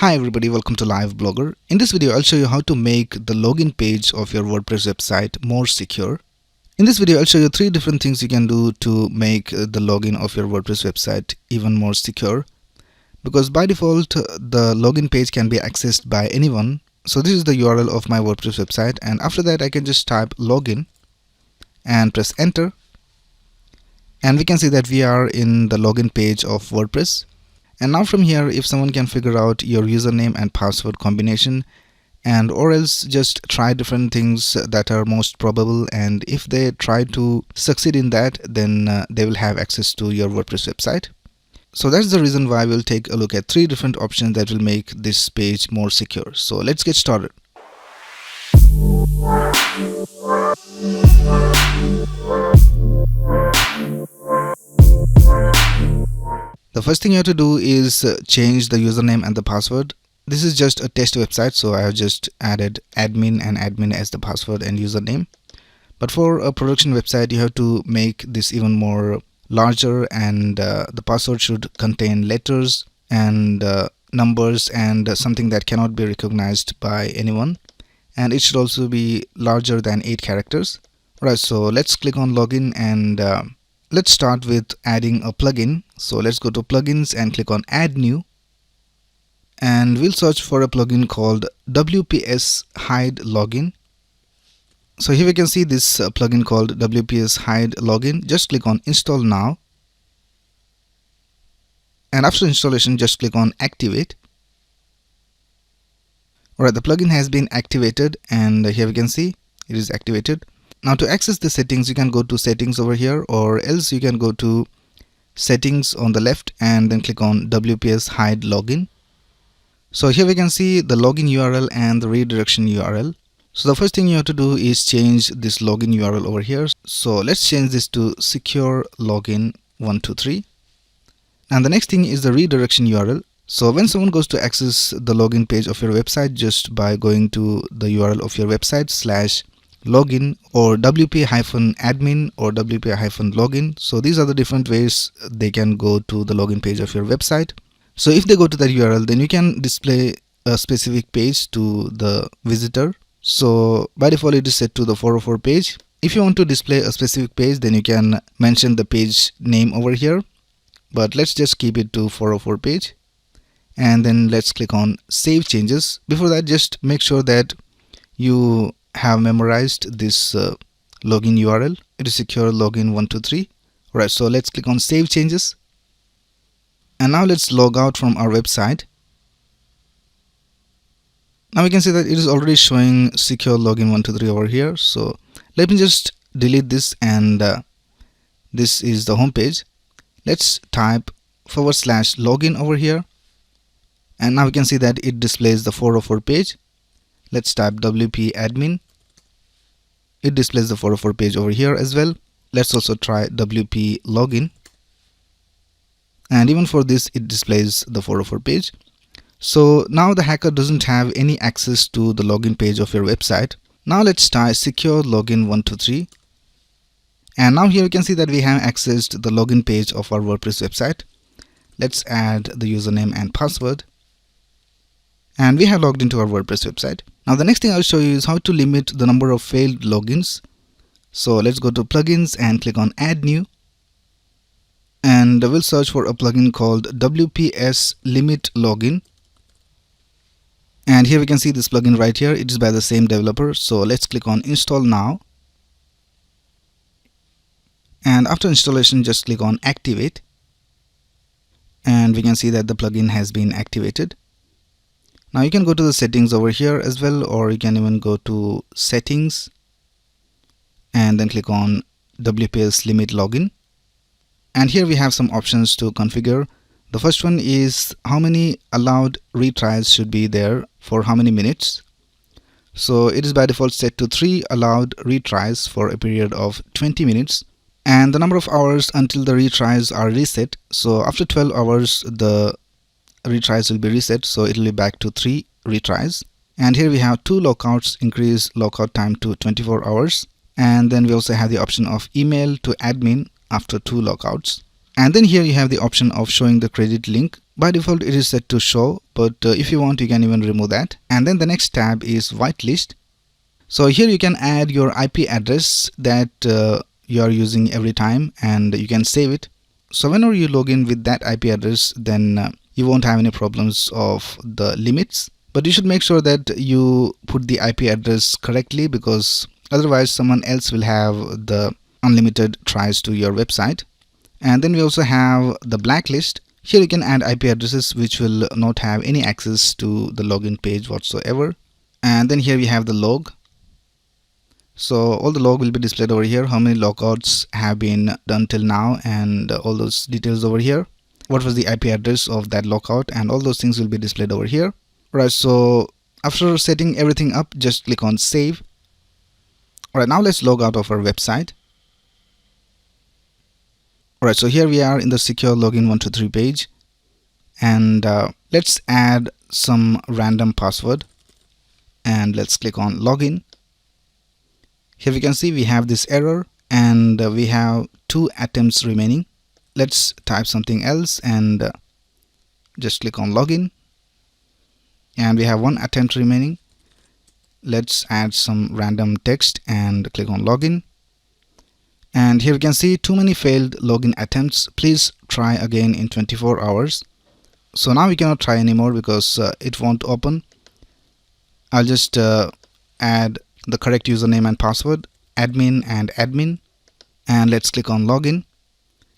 Hi everybody, welcome to Live Blogger. In this video, I'll show you how to make the login page of your WordPress website more secure. In this video, I'll show you 3 different things you can do to make the login of your WordPress website even more secure. Because by default, the login page can be accessed by anyone. So this is the URL of my WordPress website, and after that I can just type login and press enter. And we can see that we are in the login page of WordPress. And now from here, if someone can figure out your username and password combination, and or else just try different things that are most probable, and if they try to succeed in that, then they will have access to your WordPress website. So that's the reason why we'll take a look at 3 different options that will make this page more secure. So let's get started. The first thing you have to do is change the username and the password. This is just a test website, so I have just added admin and admin as the password and username. But for a production website, you have to make this even more larger, and the password should contain letters and numbers and something that cannot be recognized by anyone. And it should also be larger than 8 characters. Right, so let's click on login, and let's start with adding a plugin. So let's go to plugins and click on add new, and we'll search for a plugin called WPS hide login. So here we can see this plugin called WPS hide login. Just click on install now, and after installation just click on activate. Alright, the plugin has been activated, and here we can see it is activated. Now to access the settings, you can go to settings over here, or else you can go to settings on the left and then click on WPS hide login. So here we can see the login URL and the redirection URL. So the first thing you have to do is change this login URL over here. So let's change this to secure login 123. And the next thing is the redirection URL. So when someone goes to access the login page of your website just by going to the URL of your website /login or wp-admin or wp-login. So these are the different ways they can go to the login page of your website. So if they go to that URL, then you can display a specific page to the visitor. So by default it is set to the 404 page. If you want to display a specific page, then you can mention the page name over here, but let's just keep it to 404 page. And then let's click on save changes. Before that, just make sure that you have memorized this login URL. It is secure login 123. Alright, so let's click on save changes, and now let's log out from our website. Now we can see that it is already showing secure login 123 over here. So let me just delete this, and this is the home page. Let's type /login over here, and now we can see that it displays the 404 page. Let's type wp-admin. It displays the 404 page over here as well. Let's also try wp-login, and even for this it displays the 404 page. So now the hacker doesn't have any access to the login page of your website. Now let's try secure login 123, and now here you can see that we have accessed the login page of our WordPress website. Let's add the username and password, and we have logged into our WordPress website. Now the next thing I'll show you is how to limit the number of failed logins. So let's go to plugins and click on add new, and we'll search for a plugin called WPS limit login. And here we can see this plugin right here. It is by the same developer. So let's click on install now, and after installation just click on activate, and we can see that the plugin has been activated. Now you can go to the settings over here as well, or you can even go to settings and then click on WPS limit login. And here we have some options to configure. The first one is how many allowed retries should be there for how many minutes. So it is by default set to 3 allowed retries for a period of 20 minutes, and the number of hours until the retries are reset. So after 12 hours the retries will be reset, so it will be back to 3 retries. And here we have 2 lockouts, increase lockout time to 24 hours. And then we also have the option of email to admin after 2 lockouts. And then here you have the option of showing the credit link. By default it is set to show, but if you want you can even remove that. And then the next tab is whitelist. So here you can add your IP address that you are using every time, and you can save it. So whenever you log in with that IP address, then you won't have any problems of the limits. But you should make sure that you put the IP address correctly, because otherwise someone else will have the unlimited tries to your website. And then we also have the blacklist. Here you can add IP addresses which will not have any access to the login page whatsoever. And then here we have the log. So all the log will be displayed over here, how many logouts have been done till now, and all those details over here. What was the IP address of that logout, and all those things will be displayed over here. Right, so after setting everything up, just click on save. Alright, now let's log out of our website. Alright, so here we are in the secure login 123 page, and let's add some random password, and let's click on login. Here we can see we have this error, and we have 2 attempts remaining. Let's type something else and just click on login, and we have 1 attempt remaining. Let's add some random text and click on login. And here we can see too many failed login attempts. Please try again in 24 hours. So now we cannot try anymore because it won't open. I'll just add the correct username and password, admin and admin, and let's click on login.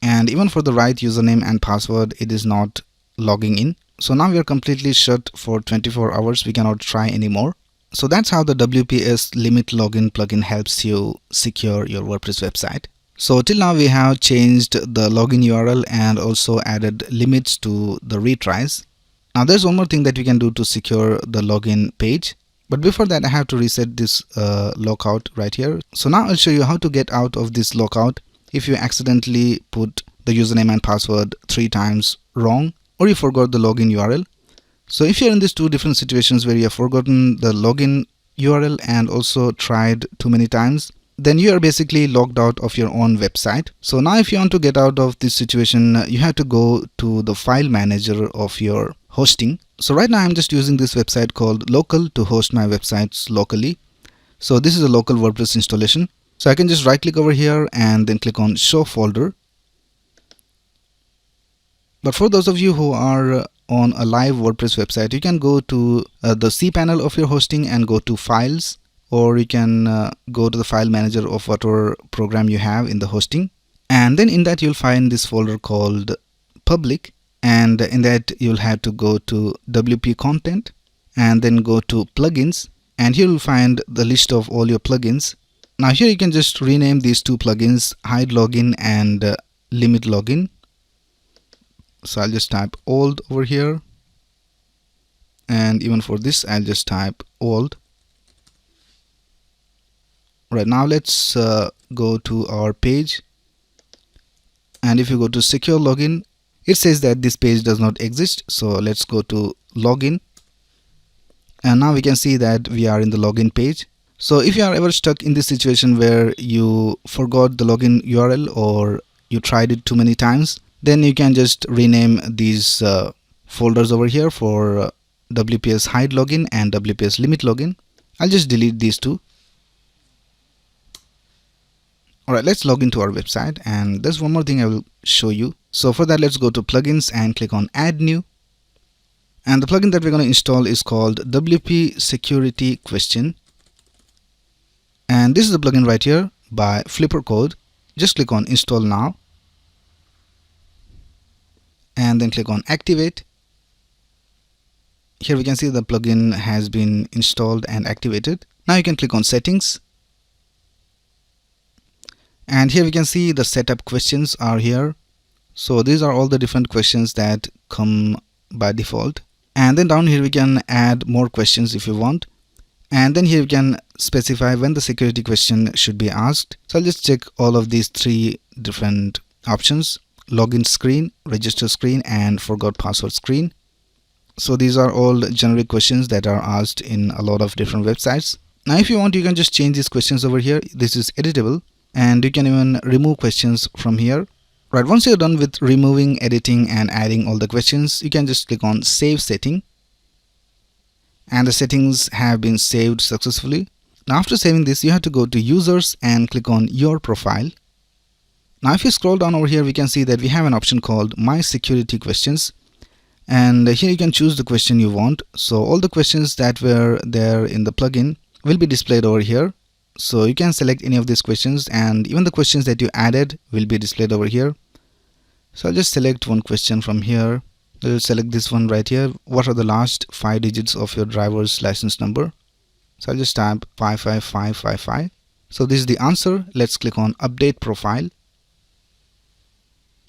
And even for the right username and password, it is not logging in. So now we are completely shut for 24 hours. We cannot try anymore. So that's how the WPS limit login plugin helps you secure your WordPress website. So till now we have changed the login URL and also added limits to the retries. Now there's one more thing that we can do to secure the login page. But before that I have to reset this logout right here. So now I'll show you how to get out of this logout if you accidentally put the username and password 3 times wrong, or you forgot the login URL. So if you're in these 2 different situations where you have forgotten the login URL and also tried too many times, then you are basically logged out of your own website. So now if you want to get out of this situation, you have to go to the file manager of your hosting. So right now I'm just using this website called local to host my websites locally. So this is a local WordPress installation. So I can just right click over here and then click on show folder. But for those of you who are on a live WordPress website, you can go to the cPanel of your hosting and go to files, or you can go to the file manager of whatever program you have in the hosting, and then in that you'll find this folder called public, and in that you'll have to go to WP content and then go to plugins, and here you'll find the list of all your plugins. Now here you can just rename these 2 plugins, hide login and limit login. So I'll just type old over here, and even for this I'll just type old. Right, now let's go to our page, and if you go to secure login, it says that this page does not exist. So let's go to login, and now we can see that we are in the login page. So if you are ever stuck in this situation where you forgot the login URL or you tried it too many times, then you can just rename these folders over here for WPS hide login and WPS limit login. I'll just delete these 2. Alright, let's log into our website, and there's one more thing I will show you. So for that, let's go to plugins and click on add new. And the plugin that we're going to install is called WP Security Question. And this is the plugin right here by Flipper Code. Just click on install now, and then click on activate. Here we can see the plugin has been installed and activated. Now you can click on settings, and here we can see the setup questions are here. So these are all the different questions that come by default, and then down here we can add more questions if you want, and then here we can specify when the security question should be asked. So I'll just check all of these 3 different options: login screen, register screen, and forgot password screen. So these are all generic questions that are asked in a lot of different websites. Now if you want, you can just change these questions over here. This is editable, and you can even remove questions from here. Right, once you're done with removing, editing and adding all the questions, you can just click on Save Setting, and the settings have been saved successfully. Now after saving this, you have to go to Users and click on Your Profile. Now if you scroll down over here, we can see that we have an option called My Security Questions, and here you can choose the question you want. So all the questions that were there in the plugin will be displayed over here. So you can select any of these questions, and even the questions that you added will be displayed over here. So I'll just select one question from here. I'll select this one right here. What are the last 5 digits of your driver's license number? So I'll just type 55555. So this is the answer. Let's click on Update Profile.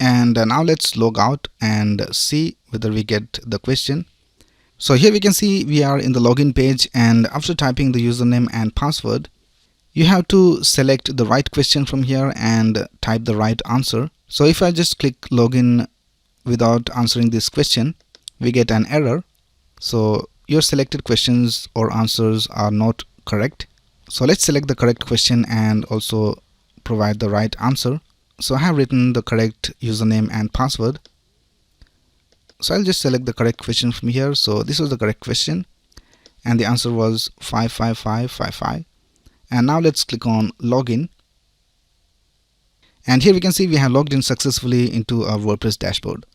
And now let's log out and see whether we get the question. So here we can see we are in the login page, and after typing the username and password, you have to select the right question from here and type the right answer. So if I just click login without answering this question, we get an error. So your selected questions or answers are not correct. So let's select the correct question and also provide the right answer. So I have written the correct username and password. So I'll just select the correct question from here. So this was the correct question, and the answer was 55555. And now let's click on Login. And here we can see we have logged in successfully into our WordPress dashboard.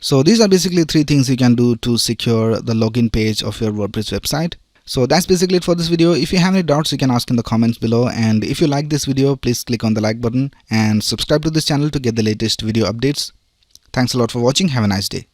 So these are basically 3 things you can do to secure the login page of your WordPress website. So that's basically it for this video. If you have any doubts, you can ask in the comments below. And if you like this video, please click on the like button and subscribe to this channel to get the latest video updates. Thanks a lot for watching. Have a nice day.